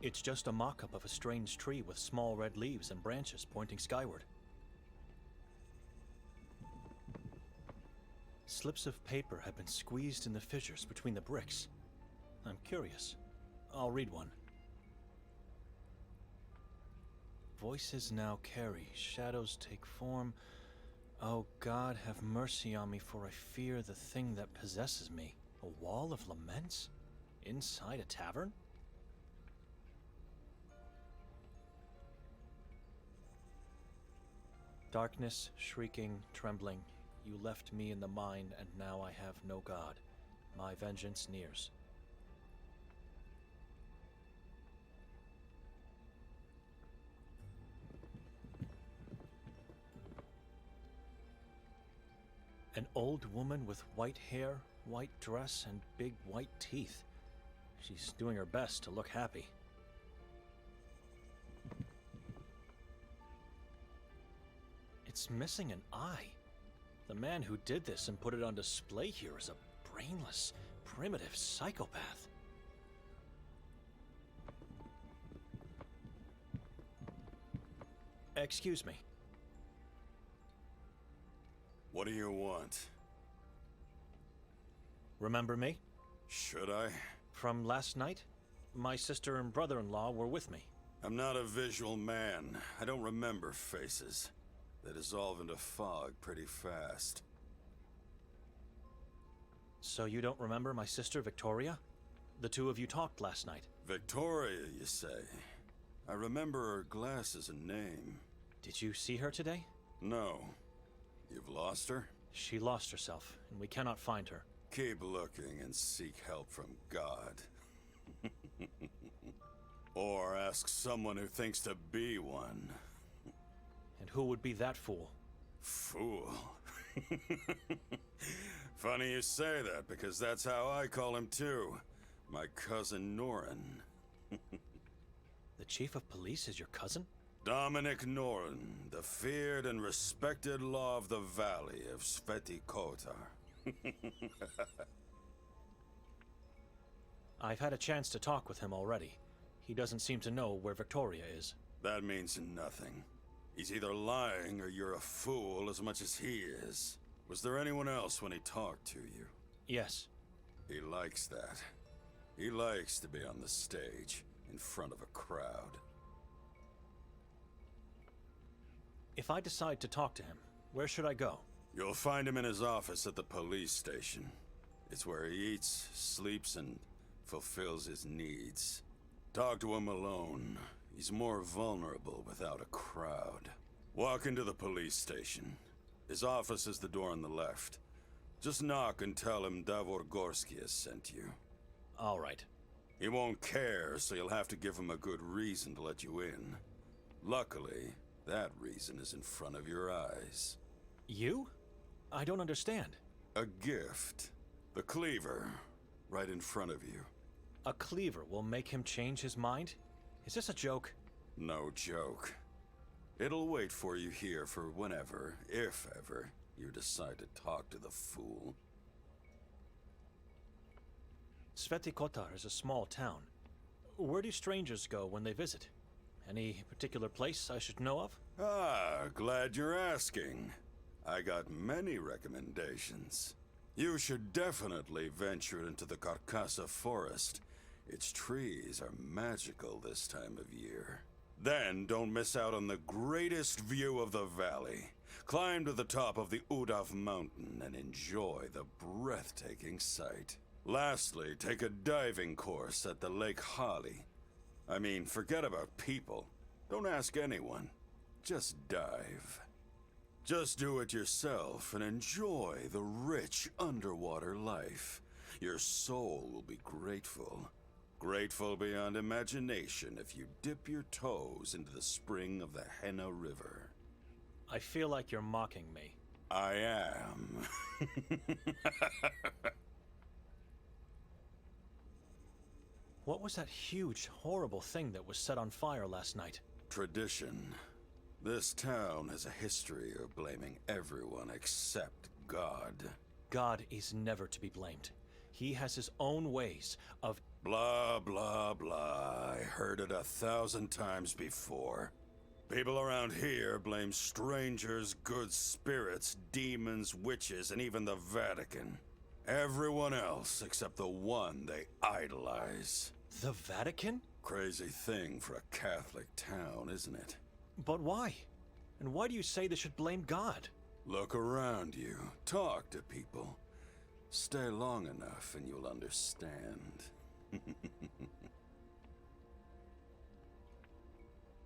It's just a mock-up of a strange tree with small red leaves and branches pointing skyward. Slips of paper have been squeezed in the fissures between the bricks. I'm curious. I'll read one. Voices now carry, shadows take form. Oh God, have mercy on me, for I fear the thing that possesses me. A wall of laments? Inside a tavern? Darkness, shrieking, trembling. You left me in the mine, and now I have no God. My vengeance nears. An old woman with white hair, white dress, and big white teeth. She's doing her best to look happy. It's missing an eye. The man who did this and put it on display here is a brainless, primitive psychopath. Excuse me. What do you want? Remember me? Should I? From last night? My sister and brother-in-law were with me. I'm not a visual man. I don't remember faces. They dissolve into fog pretty fast. So you don't remember my sister Victoria? The two of you talked last night. Victoria, you say? I remember her glasses and name. Did you see her today? No. You've lost her? She lost herself, and we cannot find her. Keep looking and seek help from God. Or ask someone who thinks to be one. And who would be that fool? Fool? Funny you say that, because that's how I call him too. My cousin Norin. The chief of police is your cousin? Dominic Norin, the feared and respected law of the valley of Kotar. I've had a chance to talk with him already. He doesn't seem to know where Victoria is. That means nothing. He's either lying or you're a fool as much as he is. Was there anyone else when he talked to you? Yes. He likes that. He likes to be on the stage, in front of a crowd. If I decide to talk to him, where should I go? You'll find him in his office at the police station. It's where he eats, sleeps, and fulfills his needs. Talk to him alone. He's more vulnerable without a crowd. Walk into the police station. His office is the door on the left. Just knock and tell him Davor Gorski has sent you. All right. He won't care, so you'll have to give him a good reason to let you in. Luckily, that reason is in front of your eyes. You? I don't understand. A gift. The cleaver. Right in front of you. A cleaver will make him change his mind? Is this a joke? No joke. It'll wait for you here for whenever, if ever, you decide to talk to the fool. Kotar is a small town. Where do strangers go when they visit? Any particular place I should know of? Ah, glad you're asking. I got many recommendations. You should definitely venture into the Carcassa forest. Its trees are magical this time of year. Then don't miss out on the greatest view of the valley. Climb to the top of the Udav mountain and enjoy the breathtaking sight. Lastly, take a diving course at the Lake Hali. I mean, forget about people. Don't ask anyone. Just dive. Just do it yourself and enjoy the rich underwater life. Your soul will be grateful. Grateful beyond imagination if you dip your toes into the spring of the Henna River. I feel like you're mocking me. I am. What was that huge, horrible thing that was set on fire last night? Tradition. This town has a history of blaming everyone except God. God is never to be blamed. He has his own ways of... Blah, blah, blah. I heard it 1,000 times before. People around here blame strangers, good spirits, demons, witches, and even the Vatican. Everyone else except the one they idolize. The Vatican? Crazy thing for a Catholic town, isn't it? But why? And why do you say they should blame God? Look around you. Talk to people. Stay long enough and you'll understand.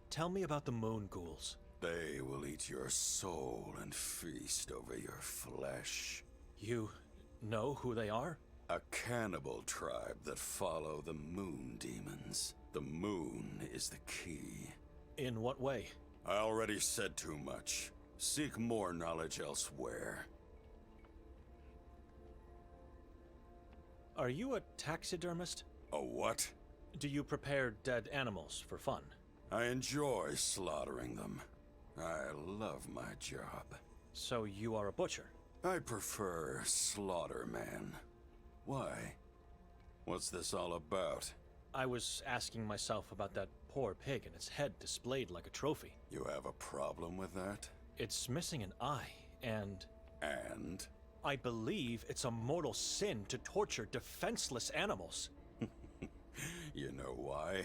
Tell me about the moon ghouls. They will eat your soul and feast over your flesh. You know who they are? A cannibal tribe that follow the moon demons. The moon is the key. In what way? I already said too much. Seek more knowledge elsewhere. Are you a taxidermist? A what? Do you prepare dead animals for fun? I enjoy slaughtering them. I love my job. So you are a butcher? I prefer Slaughterman. Why? What's this all about? I was asking myself about that poor pig and its head displayed like a trophy. You have a problem with that? It's missing an eye, and... And? I believe it's a mortal sin to torture defenseless animals. You know why?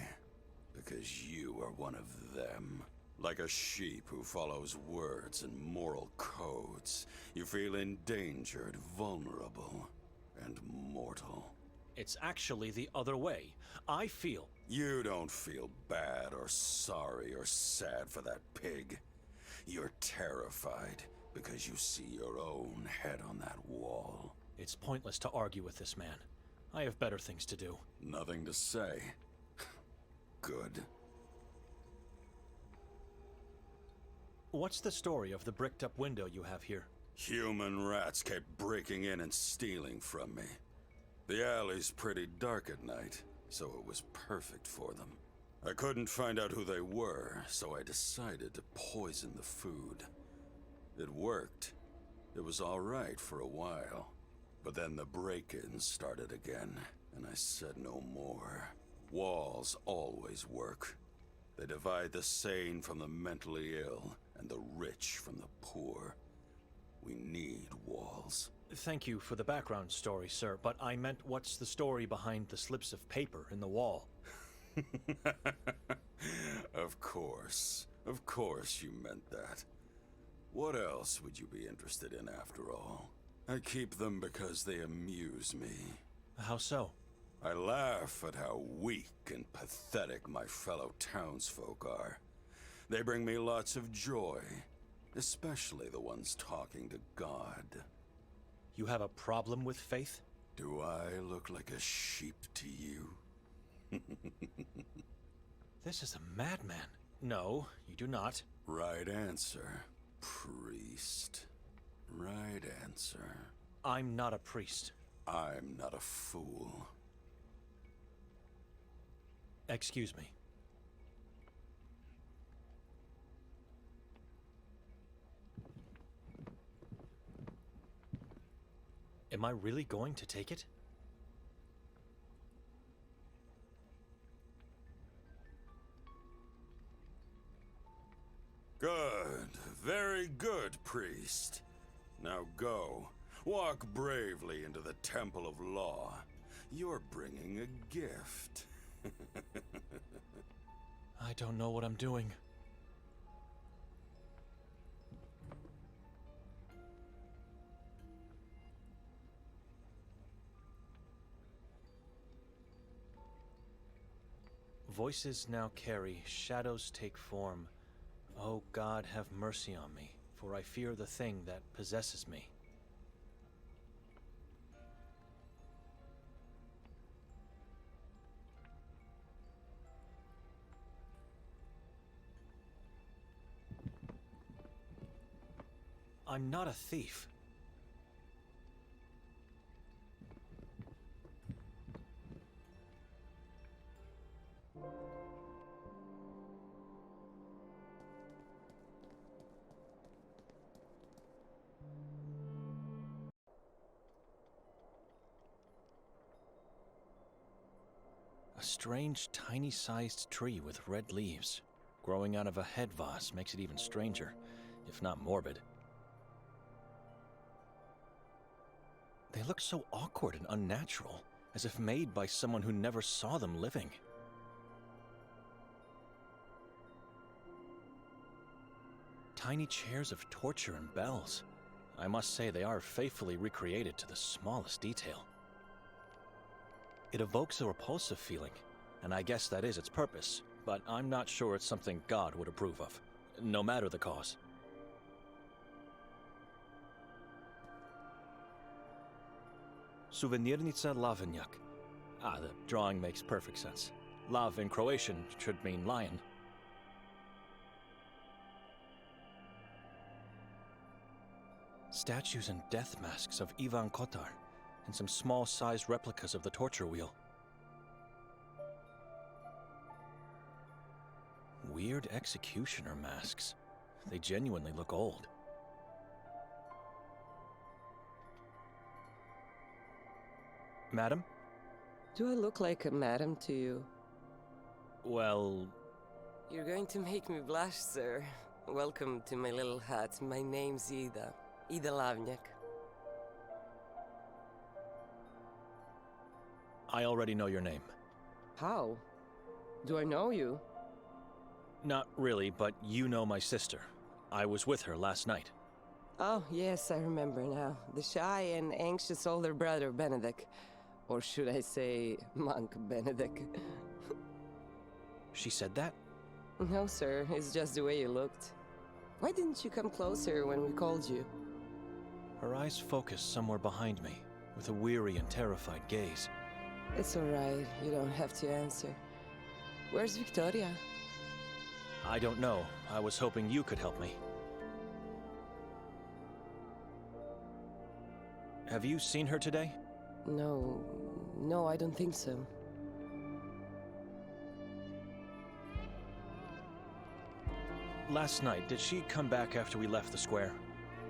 Because you are one of them. Like a sheep who follows words and moral codes, you feel endangered, vulnerable, and mortal. It's actually the other way. I feel... You don't feel bad or sorry or sad for that pig. You're terrified because you see your own head on that wall. It's pointless to argue with this man. I have better things to do. Nothing to say. Good. What's the story of the bricked-up window you have here? Human rats kept breaking in and stealing from me. The alley's pretty dark at night, so it was perfect for them. I couldn't find out who they were, so I decided to poison the food. It worked. It was all right for a while. But then the break-ins started again, and I said no more. Walls always work. They divide the sane from the mentally ill, and the rich from the poor. We need walls. Thank you for the background story, sir, but I meant what's the story behind the slips of paper in the wall? Of course you meant that. What else would you be interested in after all? I keep them because they amuse me. How so? I laugh at how weak and pathetic my fellow townsfolk are. They bring me lots of joy, especially the ones talking to God. You have a problem with faith? Do I look like a sheep to you? This is a madman. No, you do not. Right answer, priest. Right answer. I'm not a priest. I'm not a fool. Excuse me. Am I really going to take it? Good. Very good, priest. Now go. Walk bravely into the Temple of Law. You're bringing a gift. I don't know what I'm doing. Voices now carry, shadows take form. Oh God, have mercy on me, for I fear the thing that possesses me. I'm not a thief. A strange, tiny-sized tree with red leaves. Growing out of a head vase makes it even stranger, if not morbid. They look so awkward and unnatural, as if made by someone who never saw them living. Tiny chairs of torture and bells. I must say they are faithfully recreated to the smallest detail. It evokes a repulsive feeling, and I guess that is its purpose, but I'm not sure it's something God would approve of, no matter the cause. Suvenirnica Lavenjak. The drawing makes perfect sense. Lav in Croatian should mean lion. Statues and death masks of Ivan Kotar, and some small-sized replicas of the torture wheel. Weird executioner masks. They genuinely look old. Madam? Do I look like a madam to you? Well... You're going to make me blush, sir. Welcome to my little hut. My name's Ida. Ida Lavnjak. I already know your name. How? Do I know you? Not really, but you know my sister. I was with her last night. Oh, yes, I remember now. The shy and anxious older brother, Benedek. Or should I say, monk Benedek. She said that? No, sir. It's just the way you looked. Why didn't you come closer when we called you? Her eyes focused somewhere behind me, with a weary and terrified gaze. It's all right. You don't have to answer. Where's Victoria? I don't know. I was hoping you could help me. Have you seen her today? No, I don't think so. Last night, did she come back after we left the square?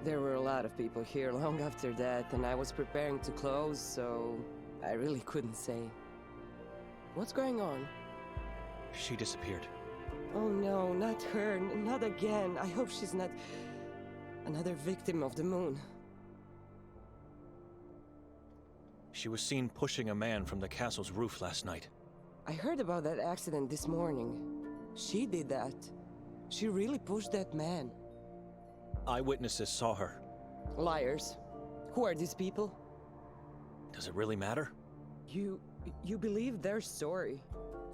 There were a lot of people here long after that, and I was preparing to close, so I really couldn't say. What's going on? She disappeared. Oh no, not her, not again. I hope she's not another victim of the moon. She was seen pushing a man from the castle's roof last night. I heard about that accident this morning. She did that. She really pushed that man. Eyewitnesses saw her. Liars. Who are these people? Does it really matter? You believe their story.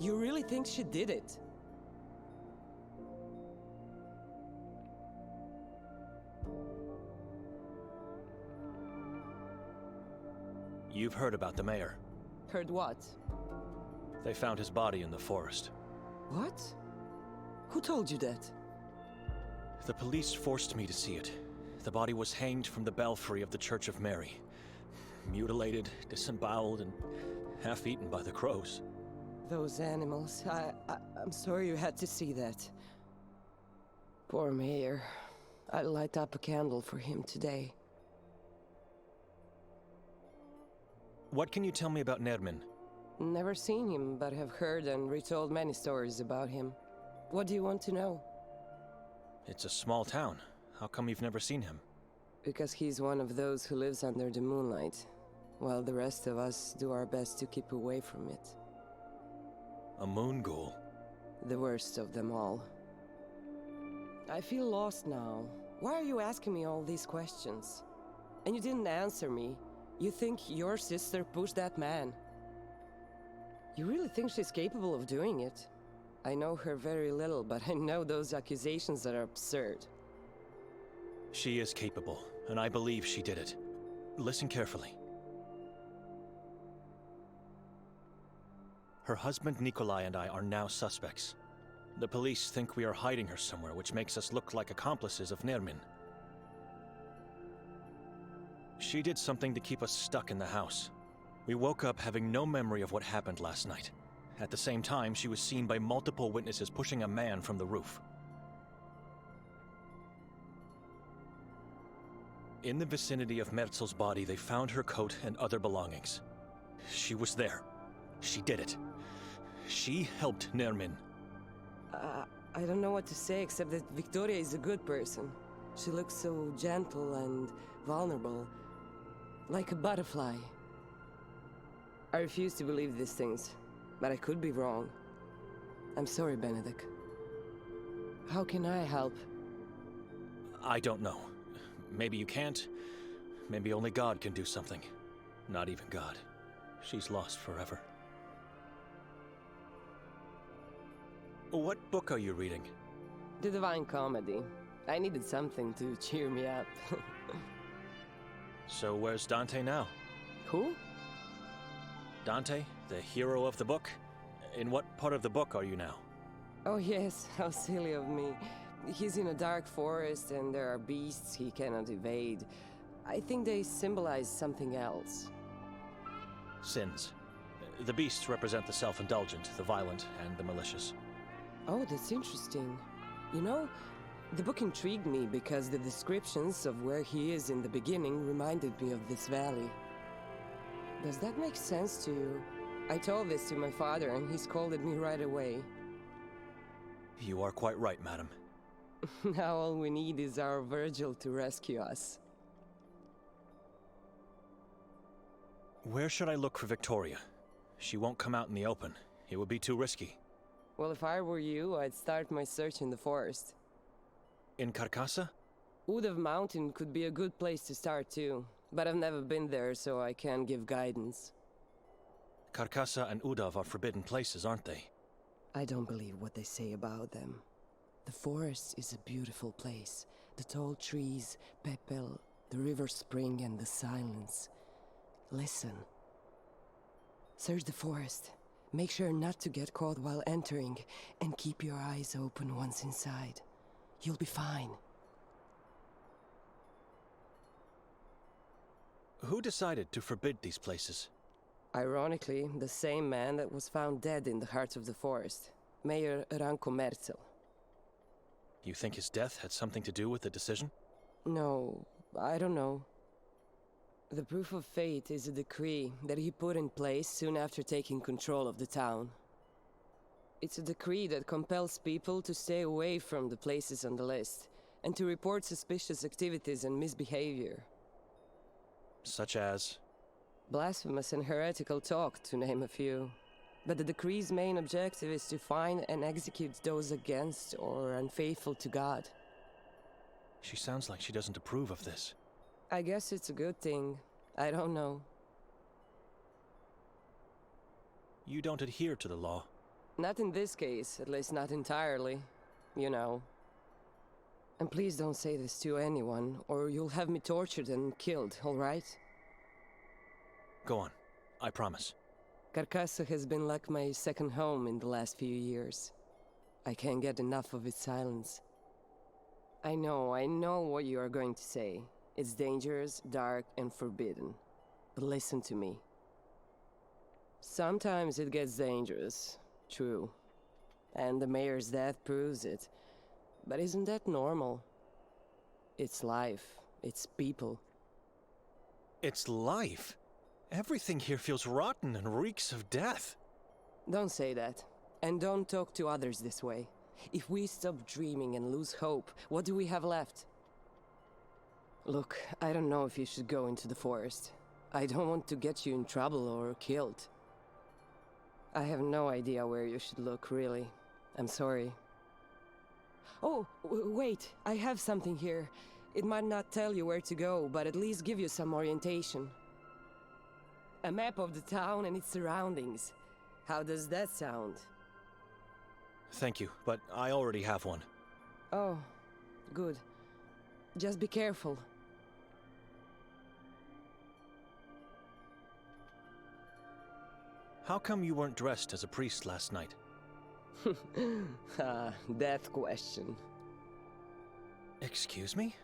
You really think she did it? You've heard about the mayor. Heard what? They found his body in the forest. What? Who told you that? The police forced me to see it. The body was hanged from the belfry of the Church of Mary. Mutilated, disemboweled, and half-eaten by the crows. Those animals. I'm sorry you had to see that. Poor mayor. I'll light up a candle for him today. What can you tell me about Nermin? Never seen him, but have heard and retold many stories about him. What do you want to know? It's a small town. How come you've never seen him? Because he's one of those who lives under the moonlight, while the rest of us do our best to keep away from it. A moon ghoul? The worst of them all. I feel lost now. Why are you asking me all these questions? And you didn't answer me. You think your sister pushed that man? You really think she's capable of doing it? I know her very little, but I know those accusations are absurd. She is capable, and I believe she did it. Listen carefully. Her husband Nikolai and I are now suspects. The police think we are hiding her somewhere, which makes us look like accomplices of Nermin. She did something to keep us stuck in the house. We woke up having no memory of what happened last night. At the same time, she was seen by multiple witnesses pushing a man from the roof. In the vicinity of Merzel's body, they found her coat and other belongings. She was there. She did it. She helped Nermin. I don't know what to say except that Victoria is a good person. She looks so gentle and vulnerable, like a butterfly. I refuse to believe these things, but I could be wrong. I'm sorry, Benedek. How can I help? I don't know. Maybe you can't. Maybe only God can do something. Not even God. She's lost forever. What book are you reading? The Divine Comedy. I needed something to cheer me up. So where's Dante now? Who? Dante, the hero of the book? In what part of the book are you now? Oh yes, how silly of me. He's in a dark forest and there are beasts he cannot evade. I think they symbolize something else. Sins. The beasts represent the self-indulgent, the violent, and the malicious. Oh, that's interesting. You know, the book intrigued me because the descriptions of where he is in the beginning reminded me of this valley. Does that make sense to you? I told this to my father and he scolded me right away. You are quite right, madam. Now all we need is our Virgil to rescue us. Where should I look for Victoria? She won't come out in the open. It would be too risky. Well, if I were you, I'd start my search in the forest. In Carcassa? Udav Mountain could be a good place to start too, but I've never been there, so I can't give guidance. Carcassa and Udav are forbidden places, aren't they? I don't believe what they say about them. The forest is a beautiful place. The tall trees, Pepel, the river spring and the silence. Listen. Search the forest. Make sure not to get caught while entering, and keep your eyes open once inside. You'll be fine. Who decided to forbid these places? Ironically, the same man that was found dead in the heart of the forest. Mayor Ranko Merzel. You think his death had something to do with the decision? No, I don't know. The proof of fate is a decree that he put in place soon after taking control of the town. It's a decree that compels people to stay away from the places on the list, and to report suspicious activities and misbehavior. Such as? Blasphemous and heretical talk, to name a few. But the decree's main objective is to find and execute those against or unfaithful to God. She sounds like she doesn't approve of this. I guess it's a good thing. I don't know. You don't adhere to the law. Not in this case, at least not entirely. You know. And please don't say this to anyone, or you'll have me tortured and killed, all right? Go on. I promise. Carcassa has been like my second home in the last few years. I can't get enough of its silence. I know what you are going to say. It's dangerous, dark, and forbidden. But listen to me. Sometimes it gets dangerous, true. And the mayor's death proves it. But isn't that normal? It's life. It's people. It's life. Everything here feels rotten and reeks of death. Don't say that. And don't talk to others this way. If we stop dreaming and lose hope, what do we have left? Look, I don't know if you should go into the forest. I don't want to get you in trouble or killed. I have no idea where you should look, really. I'm sorry. Oh, wait, I have something here. It might not tell you where to go, but at least give you some orientation. A map of the town and its surroundings. How does that sound? Thank you, but I already have one. Oh, good. Just be careful. How come you weren't dressed as a priest last night? That question. Excuse me?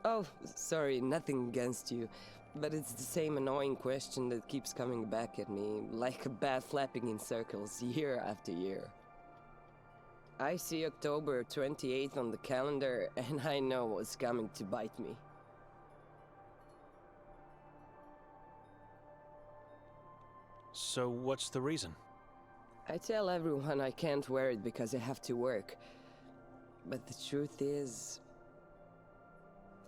Oh, sorry, nothing against you. But it's the same annoying question that keeps coming back at me, like a bat flapping in circles, year after year. I see October 28th on the calendar, and I know what's coming to bite me. So what's the reason? I tell everyone I can't wear it because I have to work. But the truth is,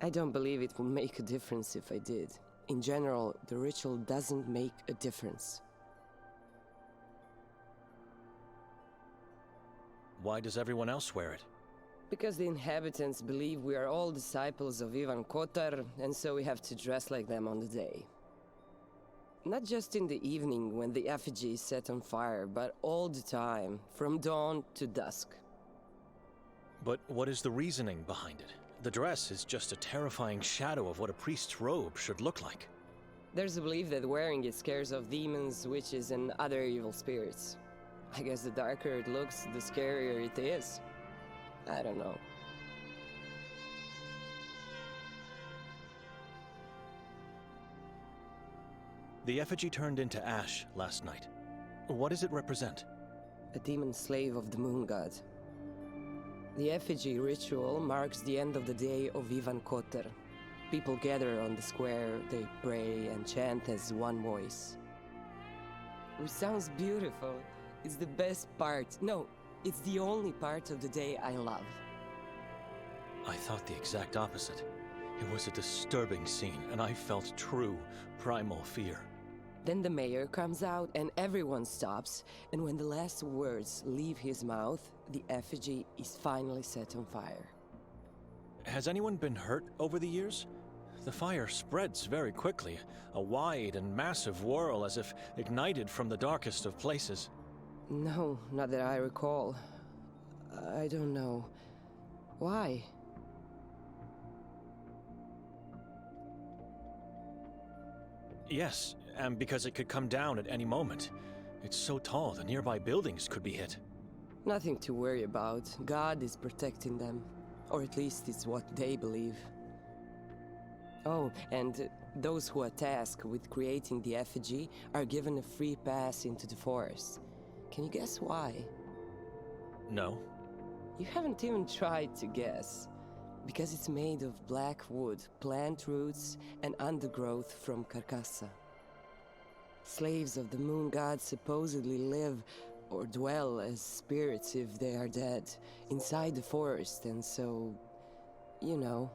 I don't believe it would make a difference if I did. In general, the ritual doesn't make a difference. Why does everyone else wear it? Because the inhabitants believe we are all disciples of Ivan Kotar, and so we have to dress like them on the day. Not just in the evening when the effigy is set on fire, but all the time, from dawn to dusk. But what is the reasoning behind it? The dress is just a terrifying shadow of what a priest's robe should look like. There's a belief that wearing it scares off demons, witches, and other evil spirits. I guess the darker it looks, the scarier it is. I don't know. The effigy turned into ash last night. What does it represent? A demon slave of the moon god. The effigy ritual marks the end of the day of Ivan Kotar. People gather on the square, they pray and chant as one voice. Which sounds beautiful. It's the best part. No, it's the only part of the day I love. I thought the exact opposite. It was a disturbing scene, and I felt true, primal fear. Then the mayor comes out and everyone stops, and when the last words leave his mouth, the effigy is finally set on fire. Has anyone been hurt over the years? The fire spreads very quickly, a wide and massive whirl as if ignited from the darkest of places. No, not that I recall. I don't know. Why? Yes, and because it could come down at any moment. It's so tall, the nearby buildings could be hit. Nothing to worry about. God is protecting them. Or at least it's what they believe. Oh, and those who are tasked with creating the effigy are given a free pass into the forest. Can you guess why? No. You haven't even tried to guess. Because it's made of black wood, plant roots, and undergrowth from Carcassa. Slaves of the moon god supposedly live or dwell as spirits if they are dead, inside the forest, and so, you know.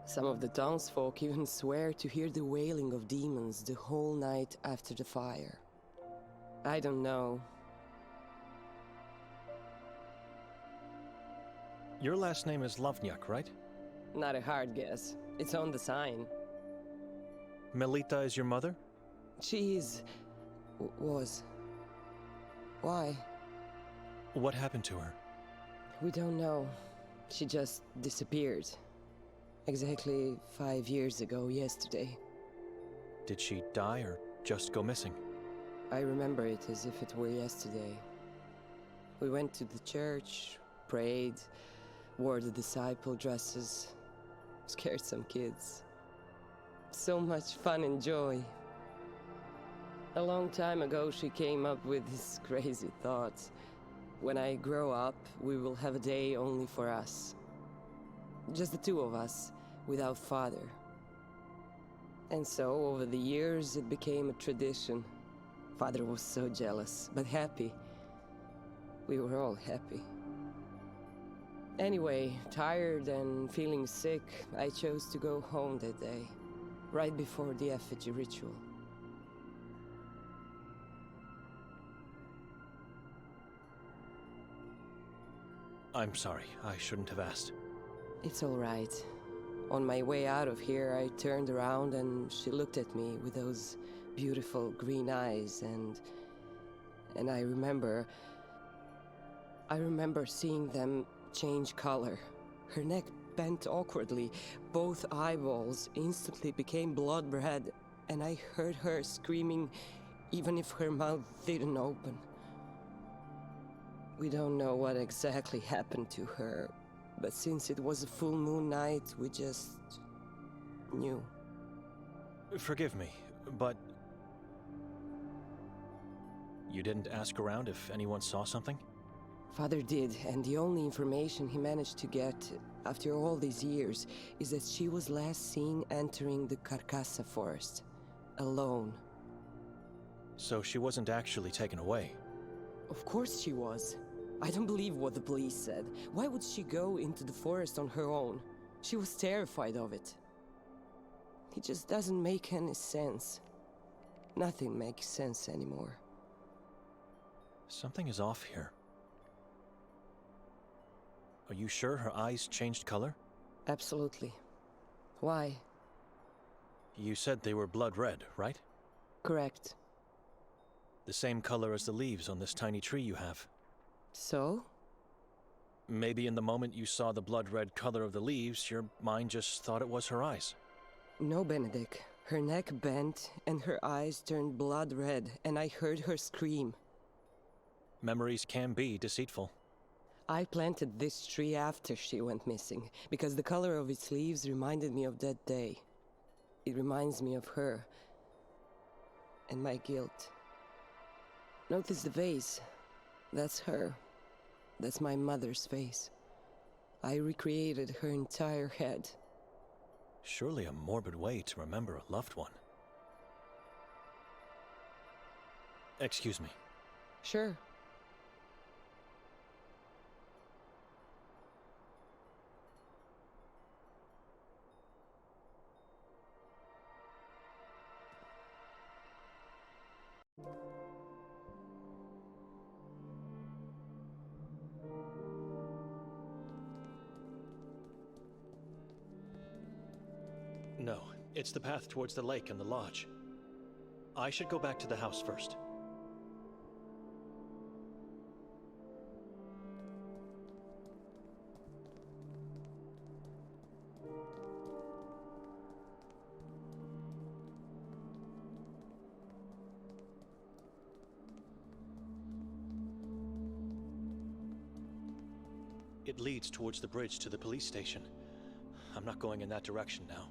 Some of the townsfolk even swear to hear the wailing of demons the whole night after the fire. I don't know. Your last name is Lovniak, right? Not a hard guess. It's on the sign. Melita is your mother? She is... was. Why? What happened to her? We don't know. She just disappeared. Exactly 5 years ago yesterday. Did she die or just go missing? I remember it as if it were yesterday. We went to the church, prayed, wore the disciple dresses, scared some kids. So much fun and joy. A long time ago she came up with this crazy thought. When I grow up, we will have a day only for us. Just the two of us, without father. And so, over the years, it became a tradition. Father was so jealous, but happy. We were all happy. Anyway, tired and feeling sick, I chose to go home that day, right before the effigy ritual. I'm sorry, I shouldn't have asked. It's all right. On my way out of here, I turned around and she looked at me with those beautiful green eyes, and I remember seeing them change color. Her neck bent awkwardly, both eyeballs instantly became blood red, and I heard her screaming even if her mouth didn't open. We don't know what exactly happened to her, but since it was a full moon night, we just knew. Forgive me, but... You didn't ask around if anyone saw something? Father did, and the only information he managed to get, after all these years, is that she was last seen entering the Carcassa forest, alone. So she wasn't actually taken away? Of course she was. I don't believe what the police said. Why would she go into the forest on her own? She was terrified of it. It just doesn't make any sense. Nothing makes sense anymore. Something is off here. Are you sure her eyes changed color? Absolutely. Why? You said they were blood red, right? Correct. The same color as the leaves on this tiny tree you have. So? Maybe in the moment you saw the blood red color of the leaves, your mind just thought it was her eyes. No, Benedek. Her neck bent and her eyes turned blood red, and I heard her scream. Memories can be deceitful. I planted this tree after she went missing, because the color of its leaves reminded me of that day. It reminds me of her. And my guilt. Notice the vase. That's her. That's my mother's face. I recreated her entire head. Surely a morbid way to remember a loved one. Excuse me. Sure. No, it's the path towards the lake and the lodge. I should go back to the house first. It leads towards the bridge to the police station. I'm not going in that direction now.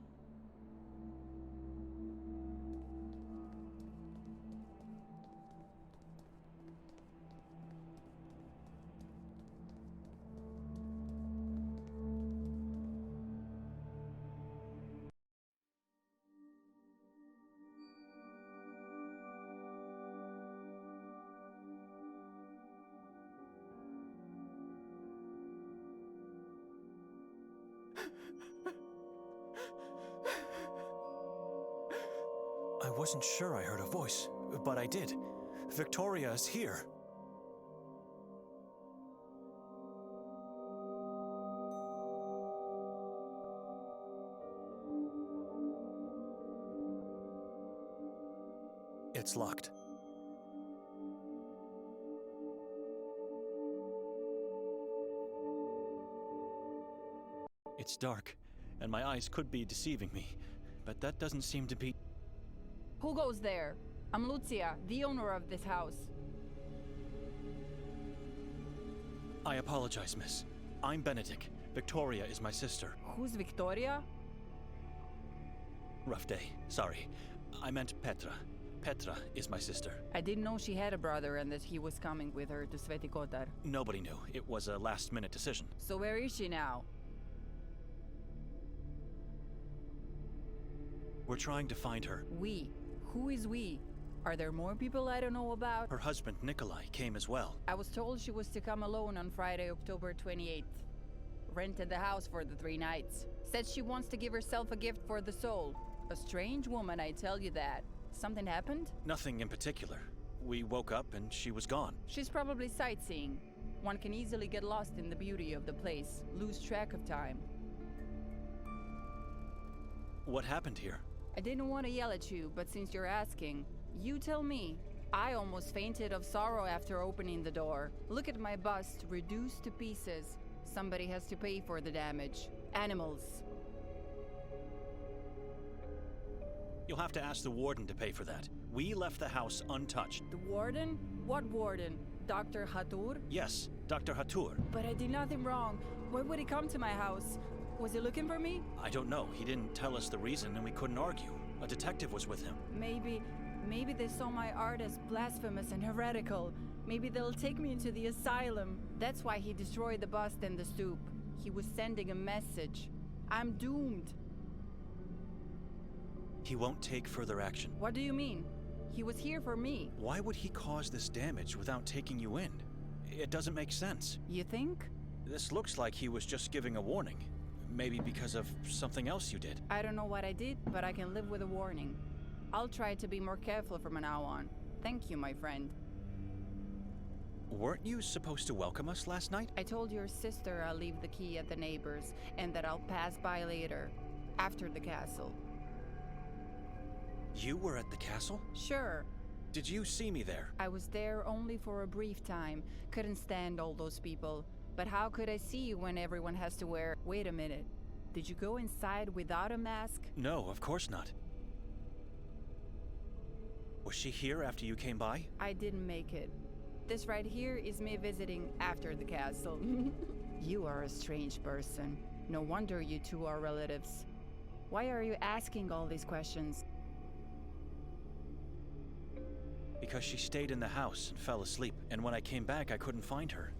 I wasn't sure I heard a voice, but I did. Victoria is here. It's locked. It's dark, and my eyes could be deceiving me, but that doesn't seem to be... Who goes there? I'm Lucia, the owner of this house. I apologize, miss. I'm Benedek. Victoria is my sister. Who's Victoria? Rough day. Sorry. I meant Petra. Petra is my sister. I didn't know she had a brother and that he was coming with her to Sveti Kotar. Nobody knew. It was a last-minute decision. So where is she now? We're trying to find her. We? Who is we? Are there more people I don't know about? Her husband, Nikolai, came as well. I was told she was to come alone on Friday, October 28th. Rented the house for the 3 nights. Said she wants to give herself a gift for the soul. A strange woman, I tell you that. Something happened? Nothing in particular. We woke up and she was gone. She's probably sightseeing. One can easily get lost in the beauty of the place, lose track of time. What happened here? I didn't want to yell at you, but since you're asking, you tell me. I almost fainted of sorrow after opening the door. Look at my bust, reduced to pieces. Somebody has to pay for the damage. Animals. You'll have to ask the warden to pay for that. We left the house untouched. The warden? What warden? Dr. Hatur? Yes, Dr. Hatur. But I did nothing wrong. Why would he come to my house? Was he looking for me? I don't know. He didn't tell us the reason and we couldn't argue. A detective was with him. Maybe they saw my art as blasphemous and heretical. Maybe they'll take me into the asylum. That's why he destroyed the bust and the stoop. He was sending a message. I'm doomed. He won't take further action. What do you mean? He was here for me. Why would he cause this damage without taking you in? It doesn't make sense. You think? This looks like he was just giving a warning. Maybe because of something else you did. I don't know what I did, but I can live with a warning. I'll try to be more careful from now on. Thank you, my friend. Weren't you supposed to welcome us last night? I told your sister I'll leave the key at the neighbor's and that I'll pass by later, after the castle. You were at the castle? Sure. Did you see me there? I was there only for a brief time. Couldn't stand all those people. But how could I see you when everyone has to wear... Wait a minute. Did you go inside without a mask? No, of course not. Was she here after you came by? I didn't make it. This right here is me visiting after the castle. You are a strange person. No wonder you two are relatives. Why are you asking all these questions? Because she stayed in the house and fell asleep, and when I came back I couldn't find her.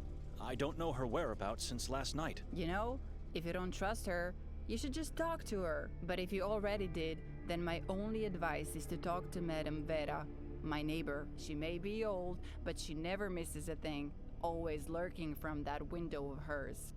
I don't know her whereabouts since last night. You know, if you don't trust her, you should just talk to her. But if you already did, then my only advice is to talk to Madame Vera, my neighbor. She may be old, but she never misses a thing, always lurking from that window of hers.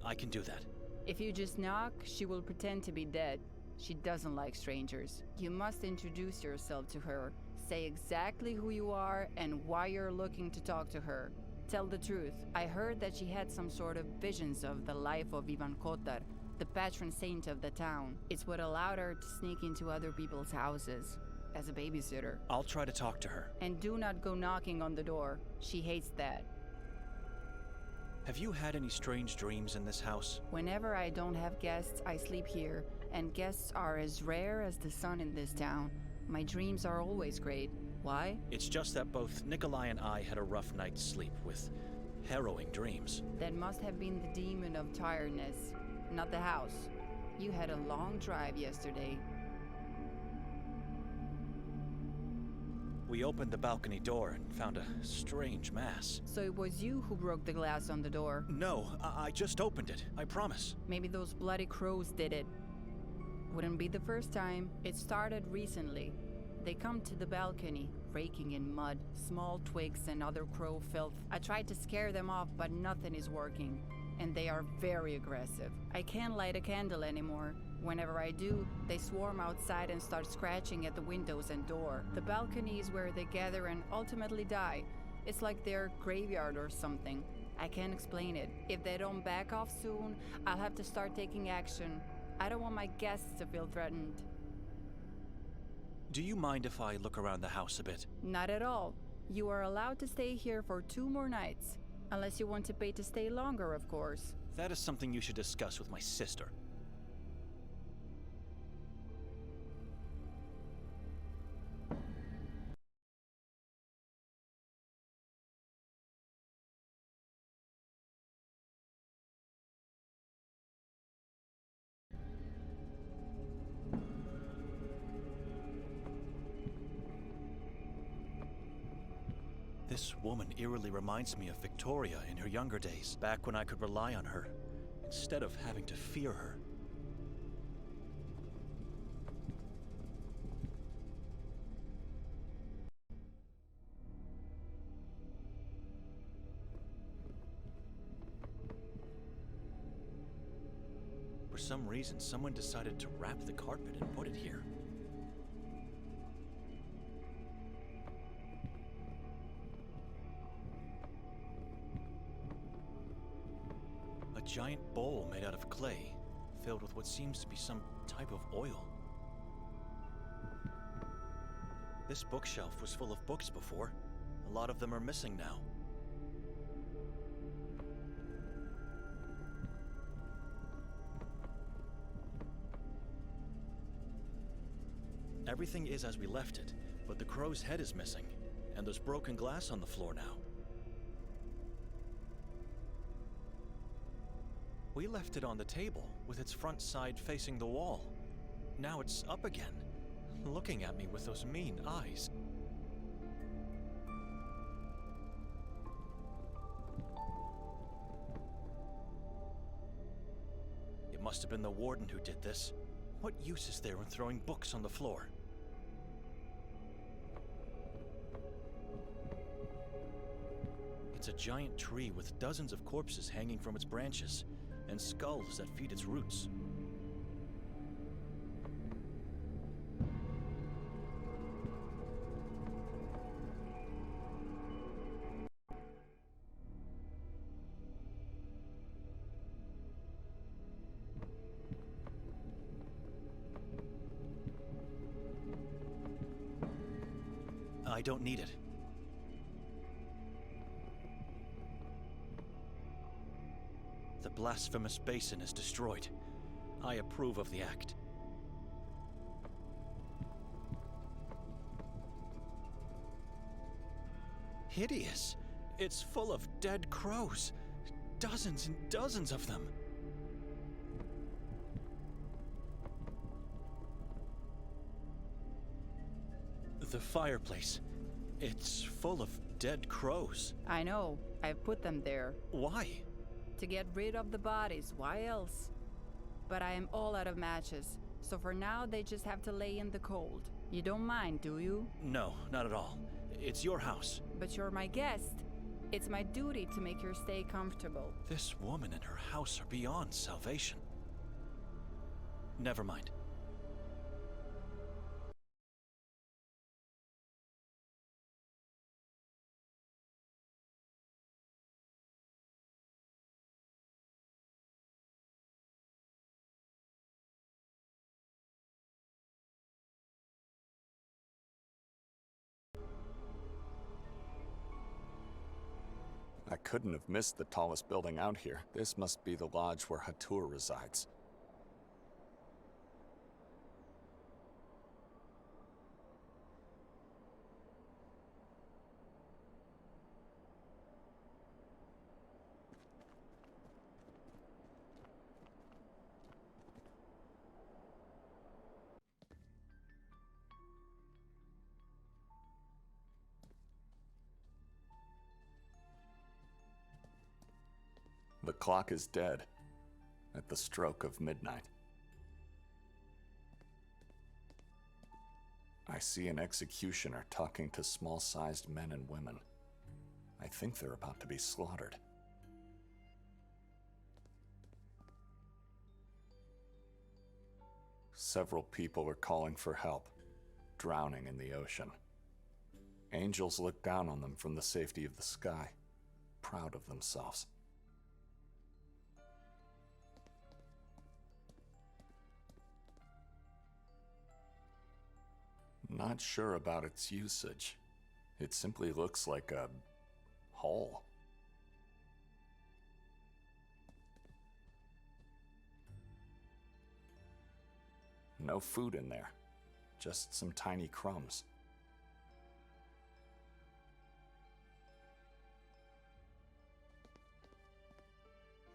I can do that. If you just knock, she will pretend to be dead. She doesn't like strangers. You must introduce yourself to her. Say exactly who you are and why you're looking to talk to her. Tell the truth. I heard that she had some sort of visions of the life of Ivan Kotar, the patron saint of the town. It's what allowed her to sneak into other people's houses as a babysitter. I'll try to talk to her. And do not go knocking on the door. She hates that. Have you had any strange dreams in this house? Whenever I don't have guests, I sleep here, and guests are as rare as the sun in this town. My dreams are always great. Why? It's just that both Nikolai and I had a rough night's sleep with harrowing dreams. That must have been the demon of tiredness, not the house. You had a long drive yesterday. We opened the balcony door and found a strange mass. So it was you who broke the glass on the door? No, I just opened it, I promise. Maybe those bloody crows did it. Wouldn't be the first time. It started recently. They come to the balcony, raking in mud, small twigs and other crow filth. I tried to scare them off, but nothing is working. And they are very aggressive. I can't light a candle anymore. Whenever I do, they swarm outside and start scratching at the windows and door. The balcony is where they gather and ultimately die. It's like their graveyard or something. I can't explain it. If they don't back off soon, I'll have to start taking action. I don't want my guests to feel threatened. Do you mind if I look around the house a bit? Not at all. You are allowed to stay here for 2 more nights. Unless you want to pay to stay longer, of course. That is something you should discuss with my sister. This woman eerily reminds me of Victoria in her younger days, back when I could rely on her, instead of having to fear her. For some reason, someone decided to wrap the carpet and put it here. A giant bowl made out of clay, filled with what seems to be some type of oil. This bookshelf was full of books before. A lot of them are missing now. Everything is as we left it, but the crow's head is missing, and there's broken glass on the floor now. We left it on the table, with its front side facing the wall. Now it's up again, looking at me with those mean eyes. It must have been the warden who did this. What use is there in throwing books on the floor? It's a giant tree with dozens of corpses hanging from its branches, and skulls that feed its roots. I don't need it. The blasphemous basin is destroyed. I approve of the act. Hideous. It's full of dead crows. Dozens and dozens of them. The fireplace. It's full of dead crows. I know. I've put them there. Why? To get rid of the bodies. Why else? But I am all out of matches. So for now, they just have to lay in the cold. You don't mind, do you? No, not at all. It's your house. But you're my guest. It's my duty to make your stay comfortable. This woman and her house are beyond salvation. Never mind. I couldn't have missed the tallest building out here. This must be the lodge where Hatur resides. The clock is dead at the stroke of midnight. I see an executioner talking to small-sized men and women. I think they're about to be slaughtered. Several people are calling for help, drowning in the ocean. Angels look down on them from the safety of the sky, proud of themselves. Not sure about its usage. It simply looks like a hole. No food in there, just some tiny crumbs.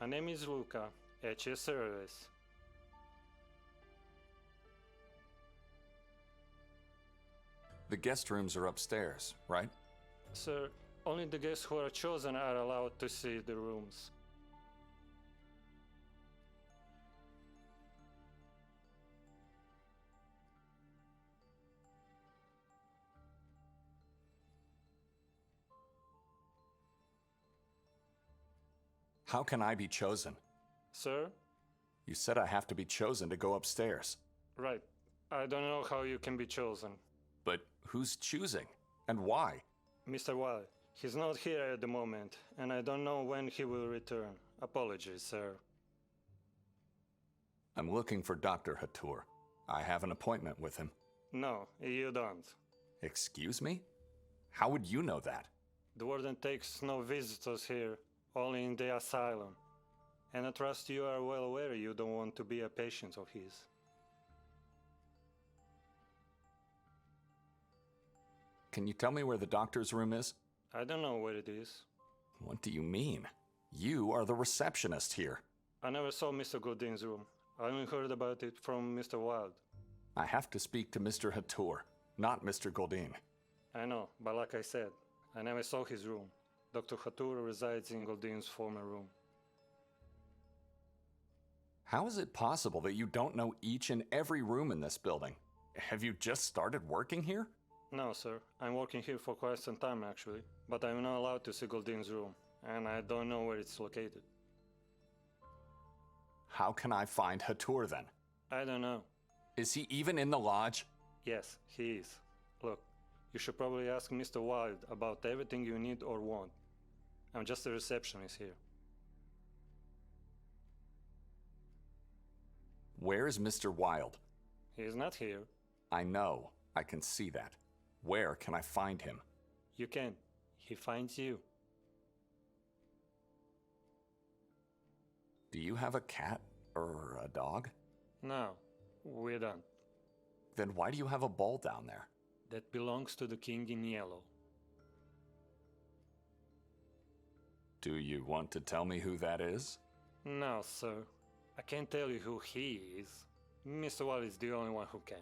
My name is Luca, at your service. The guest rooms are upstairs, right? Sir, only the guests who are chosen are allowed to see the rooms. How can I be chosen? Sir? You said I have to be chosen to go upstairs. Right. I don't know how you can be chosen. But who's choosing? And why? Mr. Wild, he's not here at the moment, and I don't know when he will return. Apologies, sir. I'm looking for Dr. Hatur. I have an appointment with him. No, you don't. Excuse me? How would you know that? The warden takes no visitors here, only in the asylum. And I trust you are well aware you don't want to be a patient of his. Can you tell me where the doctor's room is? I don't know where it is. What do you mean? You are the receptionist here. I never saw Mr. Godin's room. I only heard about it from Mr. Wild. I have to speak to Mr. Hatur, not Mr. Godin. I know, but like I said, I never saw his room. Dr. Hatur resides in Godin's former room. How is it possible that you don't know each and every room in this building? Have you just started working here? No, sir. I'm working here for quite some time, actually. But I'm not allowed to see Goldin's room, and I don't know where it's located. How can I find Hatur then? I don't know. Is he even in the lodge? Yes, he is. Look, you should probably ask Mr. Wild about everything you need or want. I'm just a receptionist here. Where is Mr. Wild? He is not here. I know. I can see that. Where can I find him? You can. He finds you. Do you have a cat or a dog? No, we don't. Then why do you have a bowl down there? That belongs to the king in yellow. Do you want to tell me who that is? No, sir. I can't tell you who he is. Mr. Wild is the only one who can.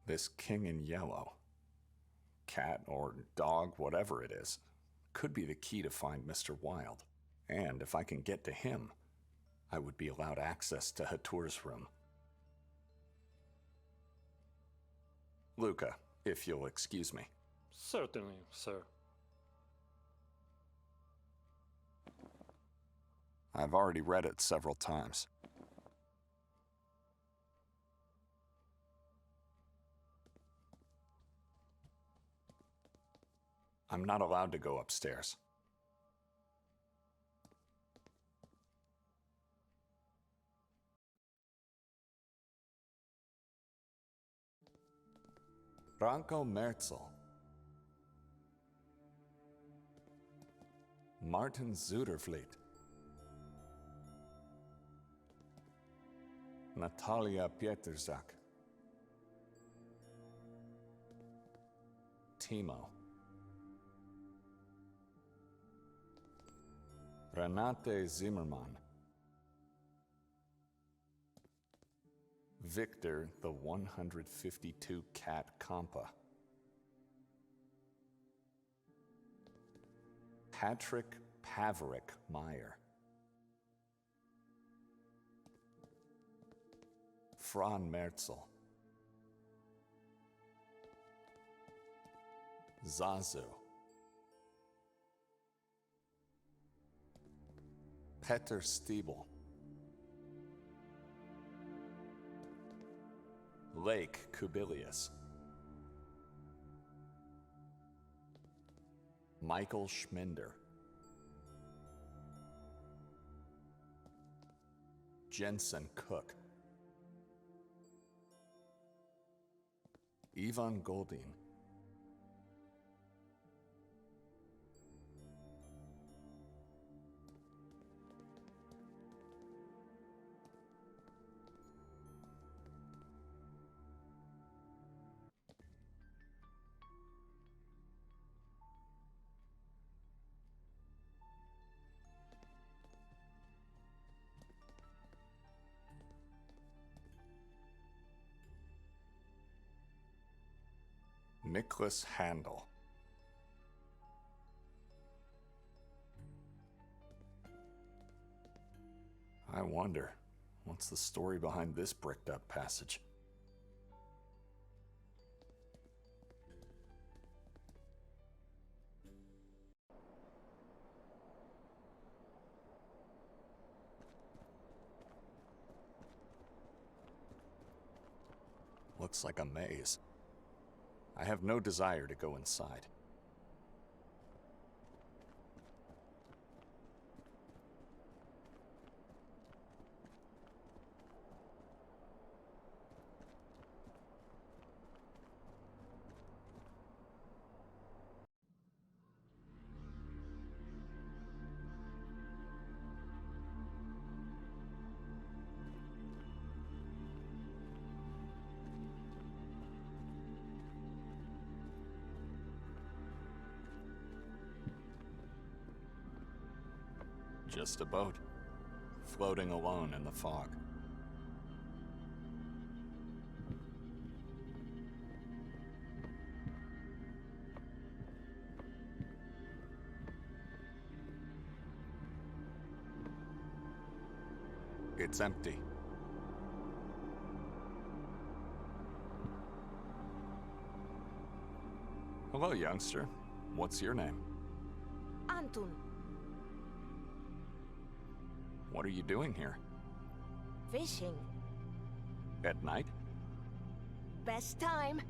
This king in yellow, cat or dog, whatever it is, could be the key to find Mr. Wild. And if I can get to him, I would be allowed access to Hatur's room. Luca, if you'll excuse me. Certainly, sir. I've already read it several times. I'm not allowed to go upstairs. Branko Merzel. Martin Zudervliet. Natalia Pieterzak. Timo. Renate Zimmermann. Victor the 152 Cat Compa. Patrick Paverick Meyer. Fran Merzel. Zazu. Peter Stiebel. Lake Kubilius. Michael Schminder. Jensen Cook. Ivan Goldin. Nicholas Handel. I wonder, what's the story behind this bricked up passage? Looks like a maze. I have no desire to go inside. Just a boat, floating alone in the fog. It's empty. Hello, youngster. What's your name? Anton, What are you doing here? fishing. At night? Best time.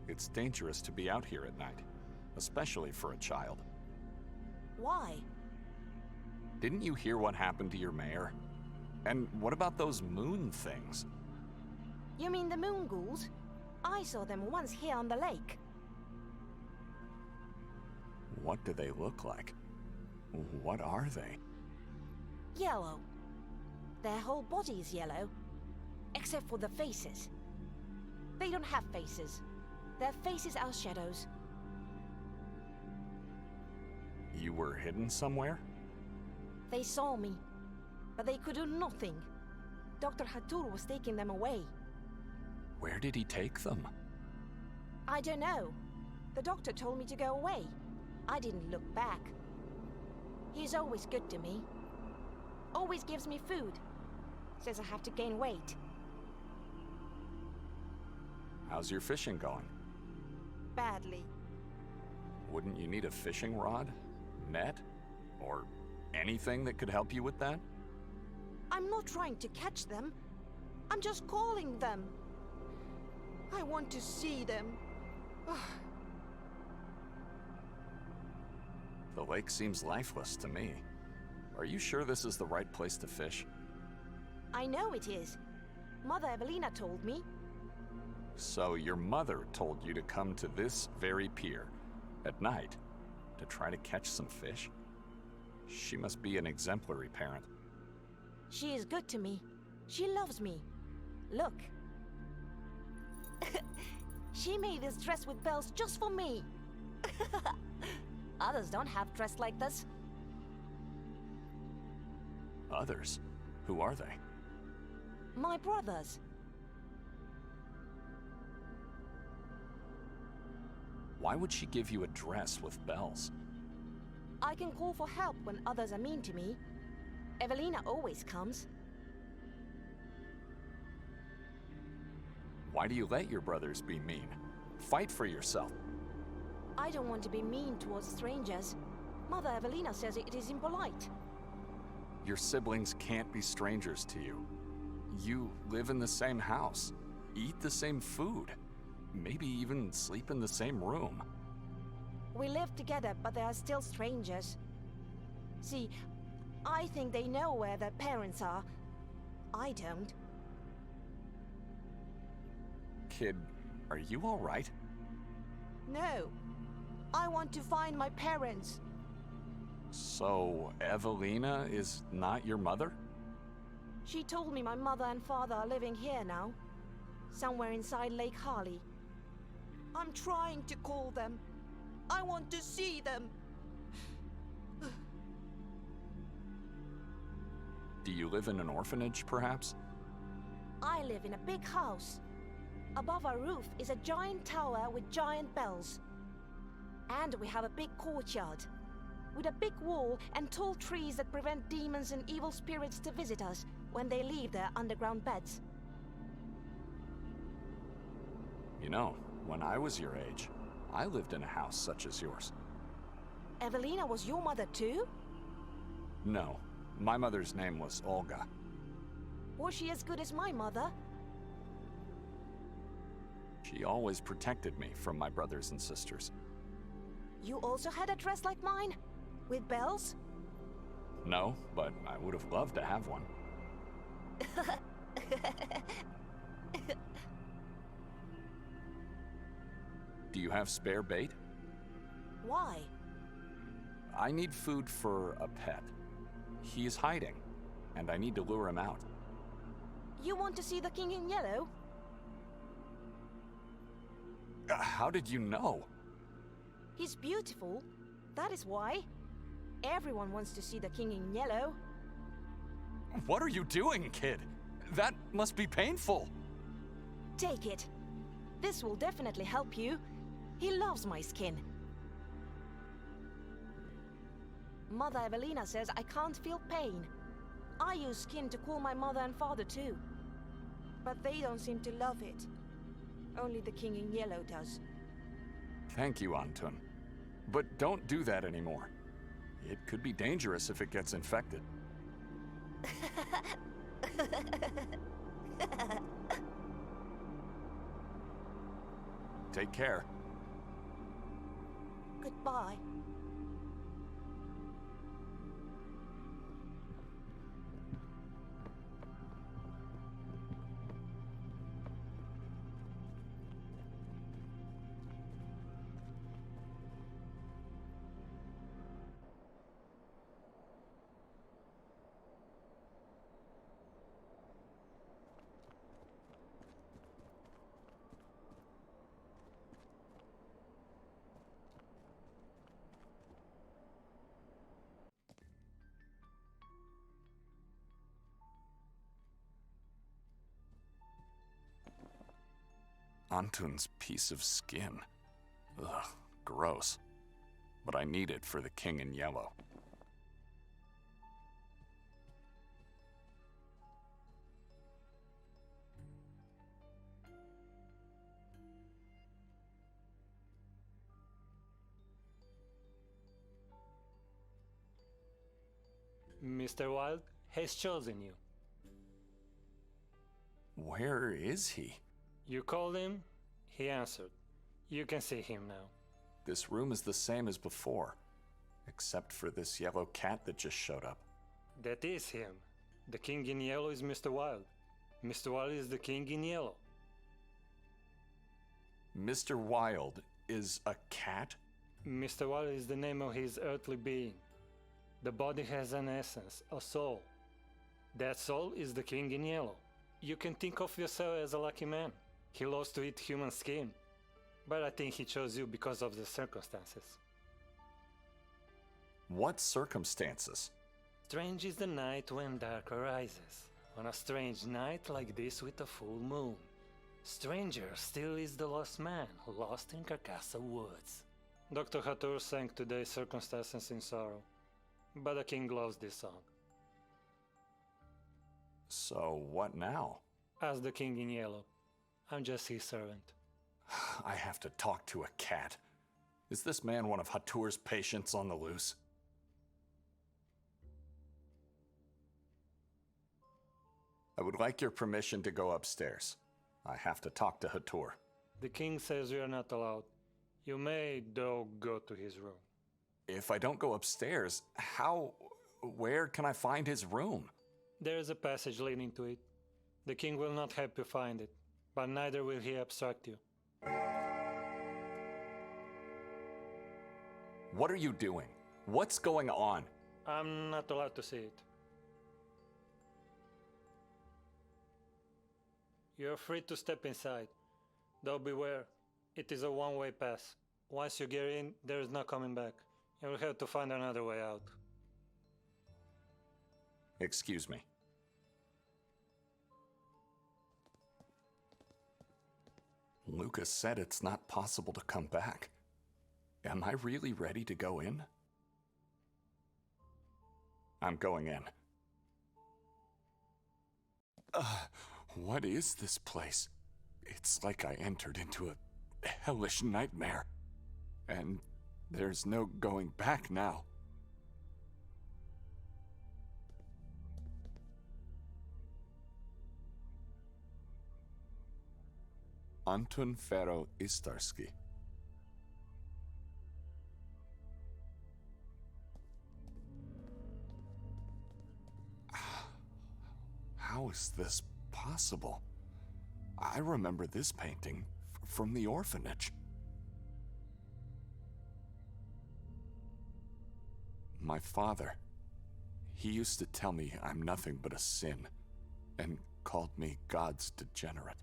It's dangerous to be out here at night, especially for a child. Why? Didn't you hear what happened to your mayor? And what about those moon things? You mean the moon ghouls? I saw them once here on the lake. What do they look like? What are they? Yellow. Their whole body is yellow, except for the faces. They don't have faces. Their faces are shadows. You were hidden somewhere? They saw me, but they could do nothing. Dr. Hatur was taking them away. Where did he take them? I don't know. The doctor told me to go away. I didn't look back. He's always good to me. Always gives me food. Says I have to gain weight. How's your fishing going? Badly. Wouldn't you need a fishing rod, net, or anything that could help you with that? I'm not trying to catch them. I'm just calling them. I want to see them. The lake seems lifeless to me. Are you sure this is the right place to fish? I know it is. Mother Evelina told me. So your mother told you to come to this very pier at night to try to catch some fish? She must be an exemplary parent. She is good to me. She loves me. Look. She made this dress with bells just for me. Others don't have dress like this. Others? Who are they? My brothers. Why would she give you a dress with bells? I can call for help when others are mean to me. Evelina always comes. Why do you let your brothers be mean? Fight for yourself. I don't want to be mean towards strangers. Mother Evelina says it is impolite. Your siblings can't be strangers to you. You live in the same house, eat the same food, maybe even sleep in the same room. We live together, but they are still strangers. See, I think they know where their parents are. I don't. Kid, are you all right? No. I want to find my parents. So, Evelina is not your mother? She told me my mother and father are living here now. Somewhere inside Lake Harley. I'm trying to call them. I want to see them. Do you live in an orphanage, perhaps? I live in a big house. Above our roof is a giant tower with giant bells. And we have a big courtyard, with a big wall and tall trees that prevent demons and evil spirits to visit us when they leave their underground beds. You know, when I was your age, I lived in a house such as yours. Evelina was your mother too? No, my mother's name was Olga. Was she as good as my mother? She always protected me from my brothers and sisters. You also had a dress like mine? With bells? No, but I would have loved to have one. Do you have spare bait? Why? I need food for a pet. He is hiding, and I need to lure him out. You want to see the King in Yellow? How did you know? He's beautiful. That is why. Everyone wants to see the King in Yellow. What are you doing, kid? That must be painful. Take it. This will definitely help you. He loves my skin. Mother Evelina says I can't feel pain. I use skin to cool my mother and father too. But they don't seem to love it. Only the king in yellow does. Thank you, Antun. But don't do that anymore. It could be dangerous if it gets infected. Take care. Goodbye. Antun's piece of skin. Ugh, gross. But I need it for the king in yellow. Mr. Wilde has chosen you. Where is he? You called him, he answered. You can see him now. This room is the same as before, except for this yellow cat that just showed up. That is him. The king in yellow is Mr. Wilde. Mr. Wilde is the king in yellow. Mr. Wilde is a cat? Mr. Wilde is the name of his earthly being. The body has an essence, a soul. That soul is the king in yellow. You can think of yourself as a lucky man. He loves to eat human skin. But I think he chose you because of the circumstances. What circumstances? Strange is the night when dark arises. On a strange night like this with a full moon. Stranger still is the lost man, lost in Carcassa woods. Dr. Hatur sang today's circumstances in sorrow. But the king loves this song. So what now? As the king in yellow. I'm just his servant. I have to talk to a cat. Is this man one of Hatur's patients on the loose? I would like your permission to go upstairs. I have to talk to Hatur. The king says you are not allowed. You may, though, go to his room. If I don't go upstairs, where can I find his room? There is a passage leading to it. The king will not help you find it, but neither will he obstruct you. What are you doing? What's going on? I'm not allowed to see it. You're free to step inside, though beware, it is a one-way pass. Once you get in, there is no coming back. You will have to find another way out. Excuse me. Lucas said it's not possible to come back. Am I really ready to go in? I'm going in. What is this place? It's like I entered into a hellish nightmare. And there's no going back now. Antun Fero Istarski. How is this possible? I remember this painting from the orphanage. My father, he used to tell me I'm nothing but a sin, and called me God's degenerate.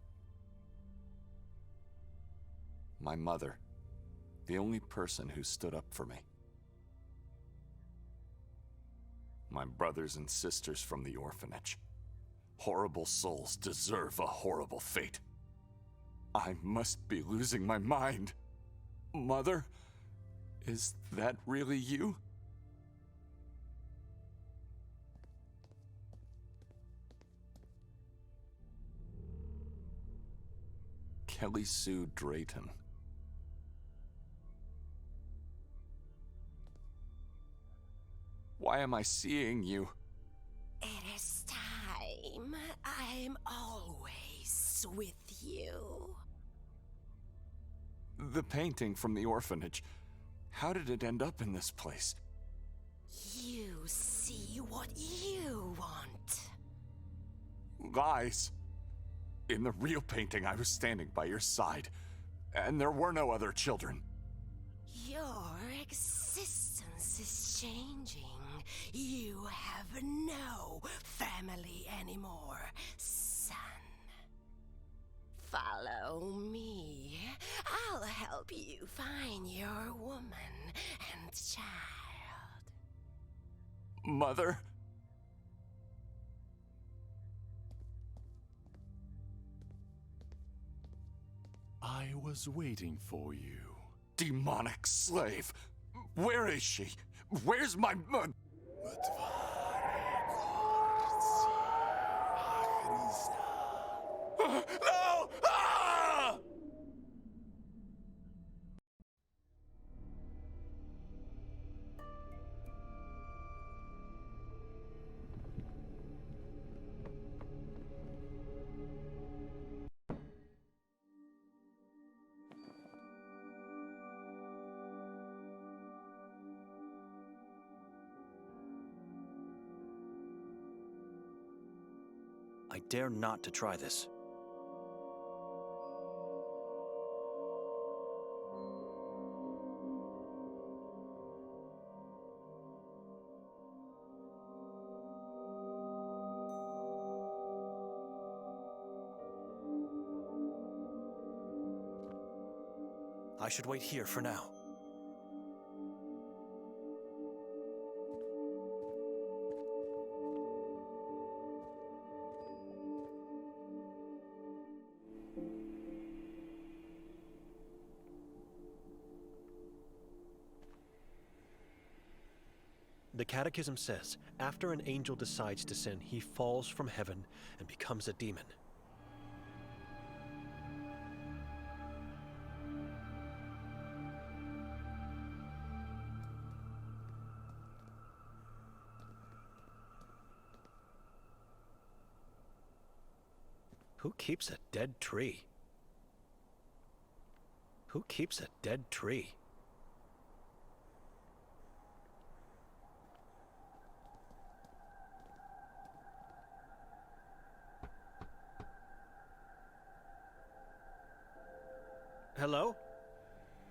My mother, the only person who stood up for me. My brothers and sisters from the orphanage. Horrible souls deserve a horrible fate. I must be losing my mind. Mother, is that really you? Kelly Sue Drayton. Why am I seeing you? It is time. I'm always with you. The painting from the orphanage. How did it end up in this place? You see what you want. Lies. In the real painting, I was standing by your side, and there were no other children. Your existence is changing. You have no family anymore, son. Follow me. I'll help you find your woman and child. Mother? I was waiting for you. Demonic slave! Where is she? Where's my No! Ah! I dare not to try this. I should wait here for now. The Catechism says, after an angel decides to sin, he falls from heaven and becomes a demon. Who keeps a dead tree? Who keeps a dead tree? Hello?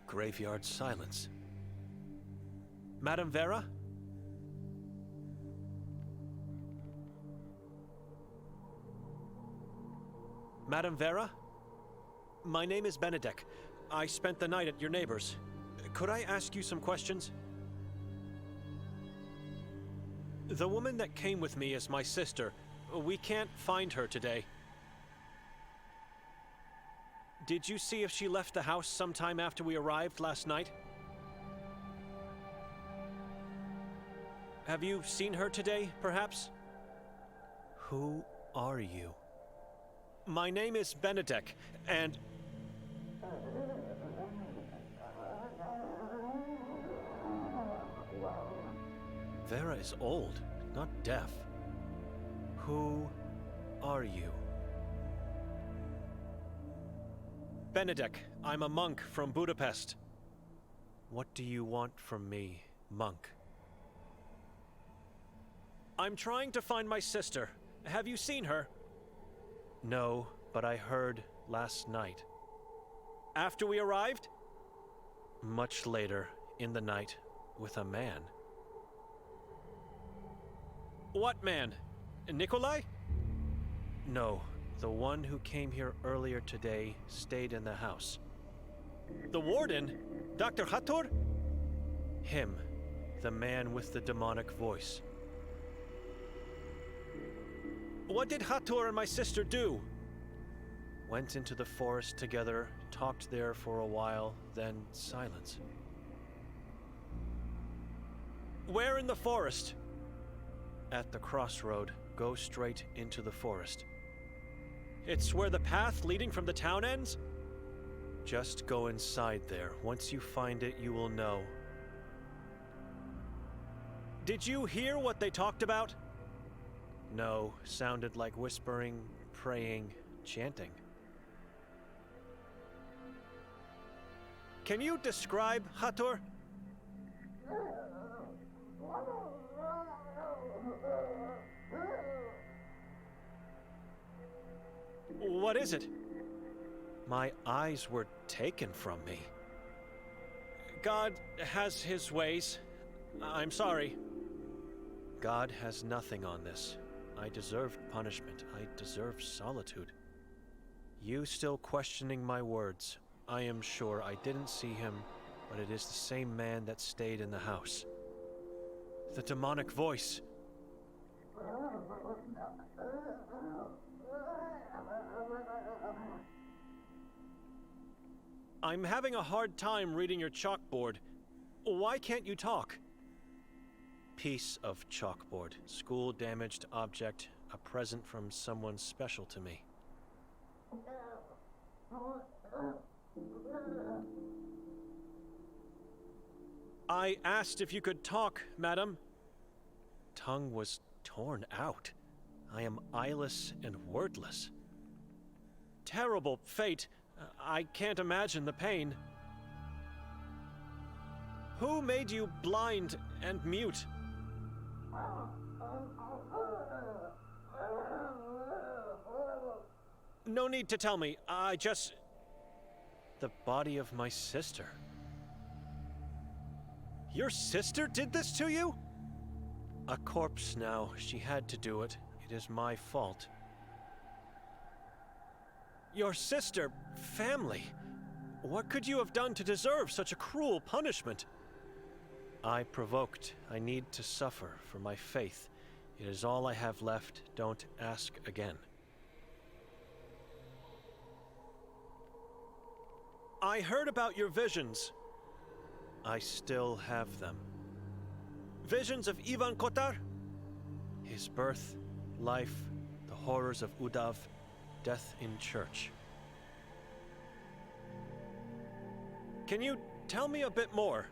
Graveyard silence. Madame Vera? Madame Vera? My name is Benedek. I spent the night at your neighbor's. Could I ask you some questions? The woman that came with me is my sister. We can't find her today. Did you see if she left the house sometime after we arrived last night? Have you seen her today, perhaps? Who are you? My name is Benedek, and... Vera is old, not deaf. Who are you? Benedek, I'm a monk from Budapest. What do you want from me, monk? I'm trying to find my sister. Have you seen her? No, but I heard last night. After we arrived? Much later, in the night, with a man. What man? Nikolai? No, the one who came here earlier today stayed in the house. The warden? Dr. Hathor? Him, the man with the demonic voice. What did Hathor and my sister do? Went into the forest together, talked there for a while, then silence. Where in the forest? At the crossroad, go straight into the forest. It's where the path leading from the town ends? Just go inside there. Once you find it, you will know. Did you hear what they talked about? No, sounded like whispering, praying, chanting. Can you describe Hathor? What is it? My eyes were taken from me. God has his ways. I'm sorry. God has nothing on this. I deserved punishment. I deserve solitude. You still questioning my words. I am sure I didn't see him, but it is the same man that stayed in the house. The demonic voice. I'm having a hard time reading your chalkboard. Why can't you talk? Piece of chalkboard. School damaged object. A present from someone special to me. I asked if you could talk, madam. Tongue was torn out. I am eyeless and wordless. Terrible fate. I can't imagine the pain. Who made you blind and mute? No need to tell me. I just... The body of my sister. Your sister did this to you? A corpse now. She had to do it. It is my fault. Your sister, family. What could you have done to deserve such a cruel punishment? I provoked. I need to suffer for my faith. It is all I have left. Don't ask again. I heard about your visions. I still have them. Visions of Ivan Kotar? His birth, life, the horrors of Udav, death in church. Can you tell me a bit more?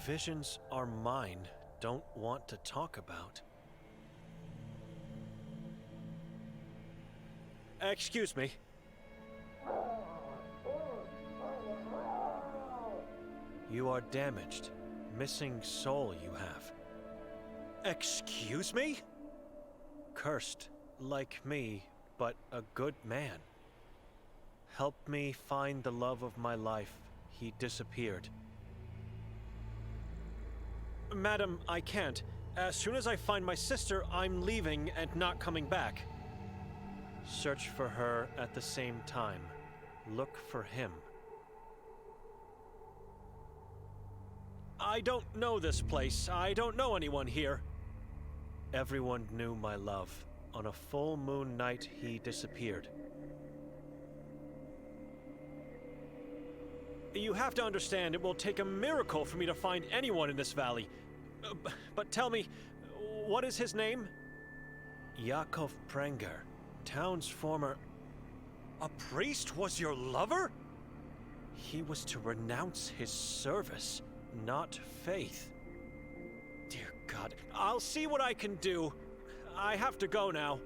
Visions are mine. Don't want to talk about. Excuse me. You are damaged. Missing soul you have. Excuse me? Cursed, like me, but a good man. Help me find the love of my life. He disappeared. Madam, I can't. As soon as I find my sister, I'm leaving and not coming back. Search for her at the same time. Look for him. I don't know this place. I don't know anyone here. Everyone knew my love. On a full moon night, he disappeared. You have to understand, it will take a miracle for me to find anyone in this valley. But tell me, what is his name? Yakov Prenger, town's former... A priest was your lover? He was to renounce his service, not faith. Dear God, I'll see what I can do. I have to go now.